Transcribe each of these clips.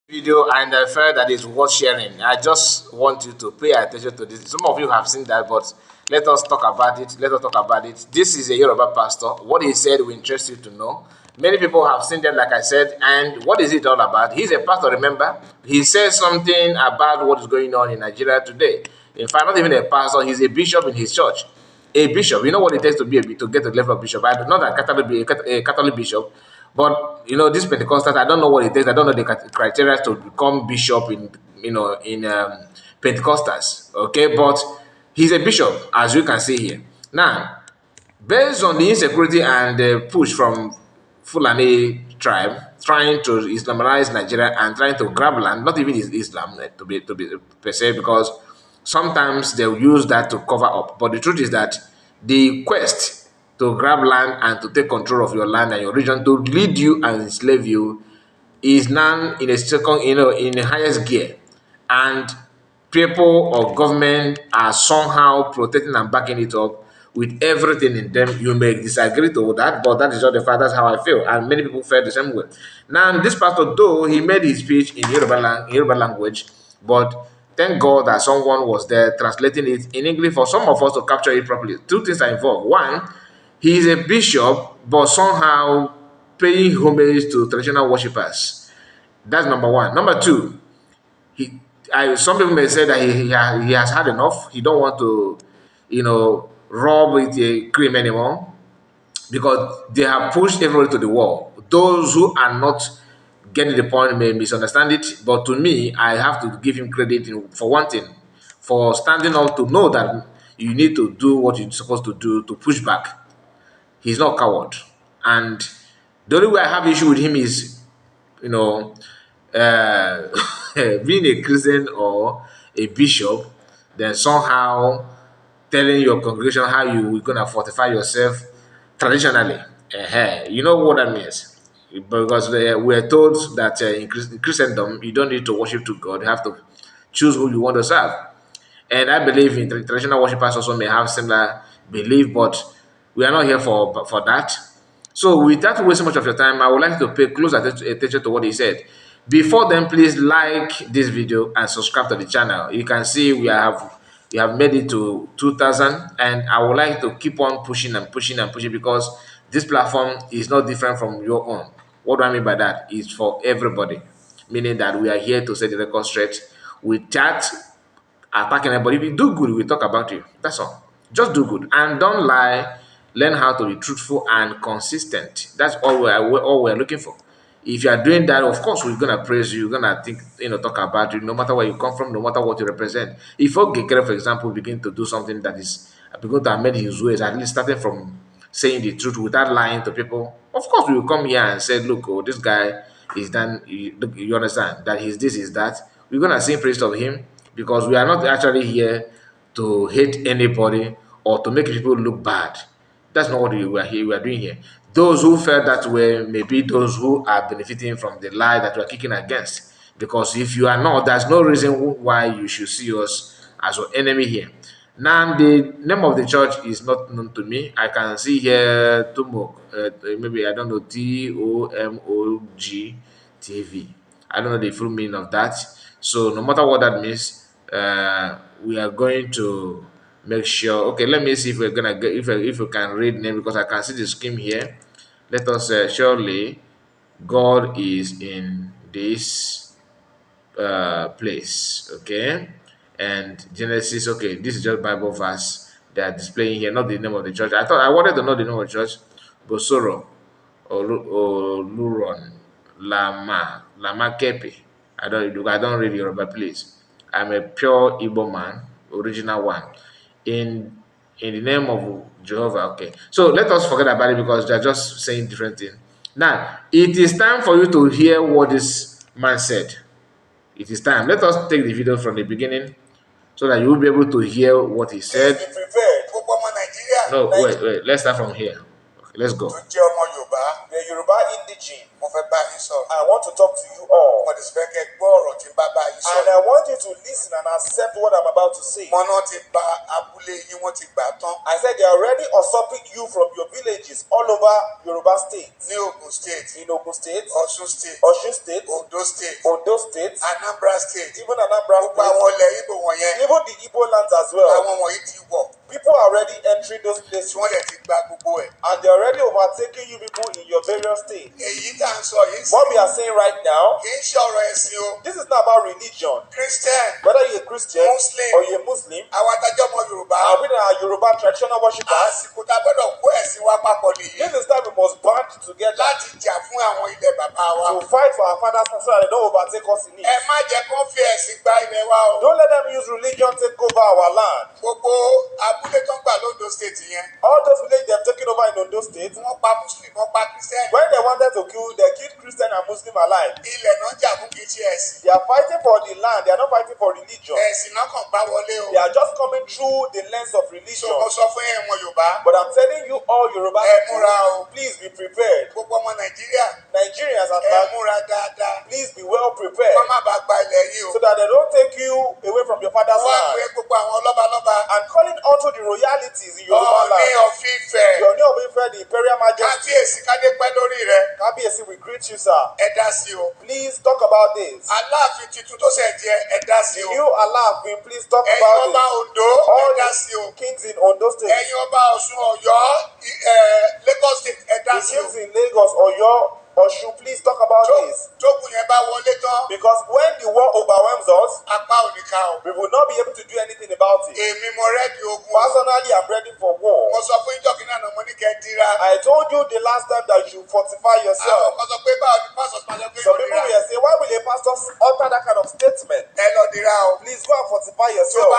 Video, and I felt that it's worth sharing. I just want you to pay attention to this. Some of you have seen that, but let us talk about it. Let us talk about it. This is a Yoruba pastor. What he said will interest you to know. Many people have seen that, like I said, and what is it all about? He's a pastor, remember? He says something about what is going on in Nigeria today. In fact, not even a pastor, he's a bishop in his church. A bishop, you know what it takes to be to get to the level of bishop. I do not a Catholic bishop, but this Pentecostal, I don't know what it takes. I don't know the criteria to become bishop in Pentecostals. Okay, but he's a bishop, as you can see here. Now, based on the insecurity and the push from Ful'ani tribe trying to Islamize Nigeria and trying to grab land, not even Islam to be per se, because sometimes they'll use that to cover up. But the truth is that the quest to grab land and to take control of your land and your region to lead you and enslave you is now in a second, in the highest gear. And people or government are somehow protecting and backing it up with everything in them. You may disagree to that, but that is not the fact. That's how I feel. And many people feel the same way. Now, this pastor, though, he made his speech in Yoruba language, but thank God that someone was there translating it in English for some of us to capture it properly. Two things are involved. One, he is a bishop, but somehow paying homage to traditional worshippers. That's number one. Number two, some people may say that he has had enough. He don't want to, rub with a cream anymore because they have pushed everybody to the wall. Those who are not getting the point may misunderstand it, but to me, I have to give him credit for one thing, for standing up to know that you need to do what you're supposed to do to push back. He's not a coward. And the only way I have issue with him is, you know, uh, being a Christian or a bishop, then somehow telling your congregation how you are gonna fortify yourself traditionally. You know what that means? Because we are told that in Christendom you don't need to worship to God. You have to choose who you want to serve. And I believe in traditional worshippers also may have similar belief, but we are not here for that. So without wasting much of your time, I would like to pay close attention to what he said. Before then, please like this video and subscribe to the channel. You can see we have made it to 2,000, and I would like to keep on pushing and pushing and pushing because this platform is not different from your own. What do I mean by that? It's for everybody, meaning that we are here to set the record straight. We chat attacking anybody. If you do good, we talk about you. That's all. Just do good and don't lie. Learn how to be truthful and consistent. That's all we're looking for. If you are doing that, of course, we're gonna praise you. We're gonna think, talk about you, no matter where you come from, no matter what you represent. If Ogekere, for example, begin to do something that is begin to amend his ways, at least starting from saying the truth without lying to people, of course, we will come here and say, look, oh, this guy is done. You understand that he's this, is that. We're gonna sing praise of him because we are not actually here to hate anybody or to make people look bad. That's not what we are doing here. Those who felt that way may be those who are benefiting from the lie that we are kicking against. Because if you are not, there's no reason why you should see us as your enemy here. Now, the name of the church is not known to me. I can see here Tumok, maybe I don't know, Tomog TV. I don't know the full meaning of that. So, no matter what that means, we are going to make sure. Okay, let me see if we're gonna get if we can read name because I can see the scheme here. Let us surely God is in this place. Okay, and Genesis. Okay, this is just Bible verse they are displaying here, not the name of the church. I wanted to know the name of the church. Bosoro or Luron Lama Kepi. I don't read Yoruba, please. I'm a pure Igbo man, original one. In in the name of Jehovah. Okay. So let us forget about it because they're just saying different things. Now, it is time for you to hear what this man said. It is time. Let us take the video from the beginning so that you will be able to hear what he said. No, wait. Let's start from here. Okay, let's go. a Yoruba indigene. I want to talk to you all. And I want you to listen and accept what I'm about to say. I said they are already usurping you from your villages all over Yoruba State. In Ogun State, Osun State, Ondo State, Anambra State, even Anambra State, even the Igbo lands as well. People are already entering those places and they're already overtaking you people in your various states. What we are saying right now, this is not about religion. Whether you're a Christian or you're a Muslim, and we are Yoruba traditional worshippers, this is time we must band together to fight for our father's land so that they don't overtake us in it. Don't let them use religion to take over our land. All those villages they have taken over in Ondo State, when they wanted to kill, they killed Christian and Muslim alike. They are fighting for the land, they are not fighting for religion. They are just coming through the lens of religion. But I'm telling you all Yoruba, please be prepared. Nigerians at large, please be well prepared so that they don't take you away from your father's land. And calling onto the royalties in Yoruba land. Your name of the Imperial Majesty. Kábíyèsí, we greet you, sir. Please talk about this. The new Aláàfin, please talk about this. All the kings in Ondo State. The kings in Lagos, Oyo, Osun, please talk about this. Because when the war overwhelms us, we will not be able to do anything about it. Personally, I'm ready for war. I told you the last time that you fortify yourself. Some people will say, why will a pastor utter that kind of statement? Please go and fortify yourself.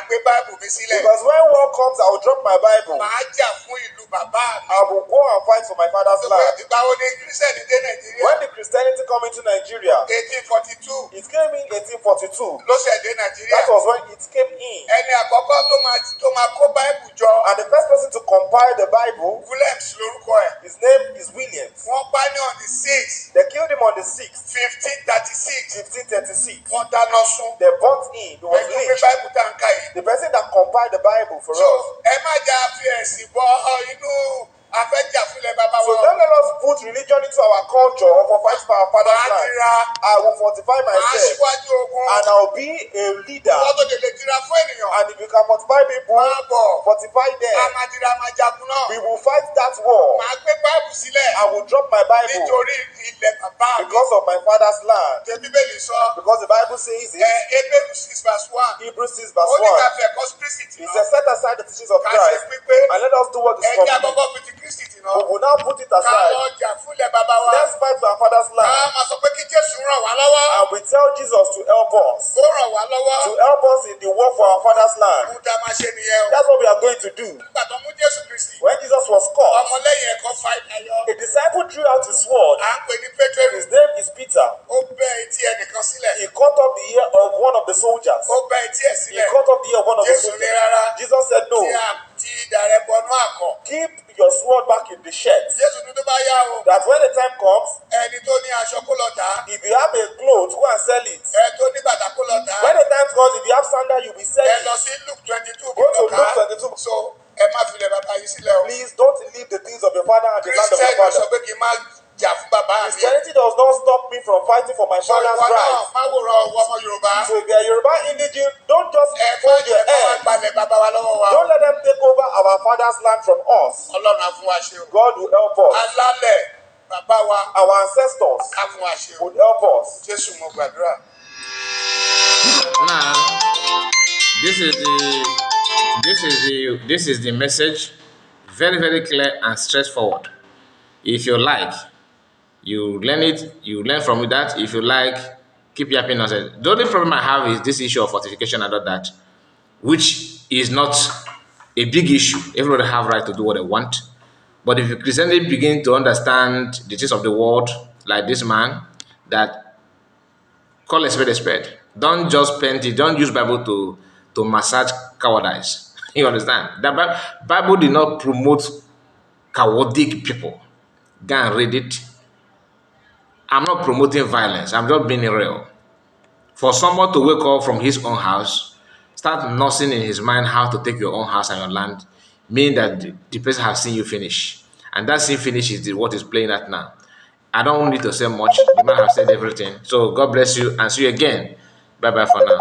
Because when war comes, I will drop my Bible. I will go and fight for my father's land. When the Christianity came into Nigeria, it came in 1842. That was when it came in. And the first person to compile the Bible, his name is Williams. They killed him on the 6th, 1536. They burnt him. He was lynched. The person that compiled the Bible for us. So don't let us put religion into our culture or for fight for our father's land. I will fortify myself and I will be a leader. And if you can fortify people, fortify them. We will fight that war. I will drop my Bible because of my father's land. Because the Bible says it. Hebrews 6 verse 1. It says, set aside the teachings of Christ and let us do what is complete. We will now put it aside. Let's fight for our father's land. And we tell Jesus to help us. To help us in the war for our father's land. That's what we are going to do. When Jesus was caught, a disciple drew out his sword. His name is Peter. He cut off the ear of one of the soldiers. He cut off the ear of one of the soldiers. Jesus said no. Keep your sword back in the shed. That when the time comes, if you have a cloth, go and sell it. When the time comes, if you have sandal, you'll be selling. Go to Luke 22. So, please don't leave the things of your father and the land of your father. Christianity does not stop me from fighting for my father's rights. So if you are Yoruba indigene, don't just hold your head. Don't let them take over our father's land from us. God will help us. Our ancestors would help us. Now, this is the message, very, very clear and straightforward. If you like, you learn it, you learn from that. If you like, keep yapping nonsense. The only problem I have is this issue of fortification and all that, which is not a big issue. Everybody have right to do what they want. But if you Christianity begin to understand the things of the world, like this man, that call a spade a spade. Don't just paint it. Don't use Bible to massage cowardice. You understand? The Bible did not promote cowardic people. Go and read it. I'm not promoting violence. I'm just being real. For someone to wake up from his own house, start nursing in his mind how to take your own house and your land, meaning that the person has seen you finish. And that scene finish is what is playing at now. I don't need to say much. The man has said everything. So God bless you and see you again. Bye bye for now.